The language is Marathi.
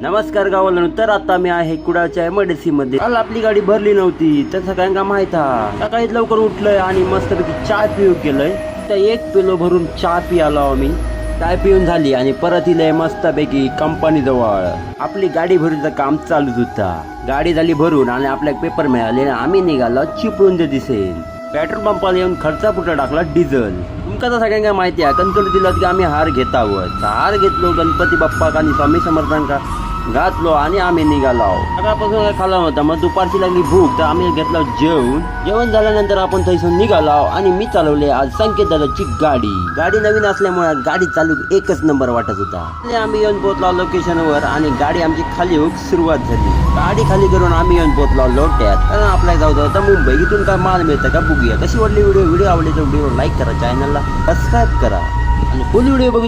नमस्कार गावाला. तर आता मी आहे कुडाळच्या एमआयडीसी मध्ये. काल आपली गाडी भरली नव्हती तर सगळ्यांना माहित आहे. सकाळी लवकर उठलोय आणि मस्तपैकी चहा पिऊ गेलोय. तर 1 किलो भरून चहा पियालो आम्ही. चाय पिऊन झाली आणि परत इले मस्तपैकी कंपनी जवळ आपली गाडी भरूचं काम चालूच होता. गाडी झाली भरून आणि आपल्याला पेपर मिळाले. आम्ही निघालो चिपळूण जे दिसेल. पेट्रोल पंपाला येऊन खर्चा पुढे टाकला डिझेल. तुमका तर सगळ्यांना माहिती आहे. कणकवली जिल्ह्यात की आम्ही हार घेत आहोत. हार घेतलो गणपती बाप्पा आणि स्वामी समर्थांका घातलो आणि आम्ही निघालो. सकाळपासून काय खाल्ला होता. मग दुपारची लागली भूक तर आम्ही घेतलं जेवण झाल्यानंतर आपण थैसून निघालो आणि मी चालवले आज संकेत दादाची गाडी. गाडी नवीन असल्यामुळे गाडी चालू एकच नंबर वाटत होता. आम्ही येऊन पोहोचलो लोकेशनवर आणि गाडी आमची खाली होऊक सुरुवात झाली. गाडी खाली करून आम्ही येऊन पोहोचलो लोट्यात. कारण आपल्याला जाऊ होता मुंबई. इथून काय माल मिळतं का बघूया. कशी वाटली व्हिडिओ आवडली तर व्हिडिओ लाईक करा, चॅनलला सबस्क्राईब करा आणि फुल व्हिडिओ बघू.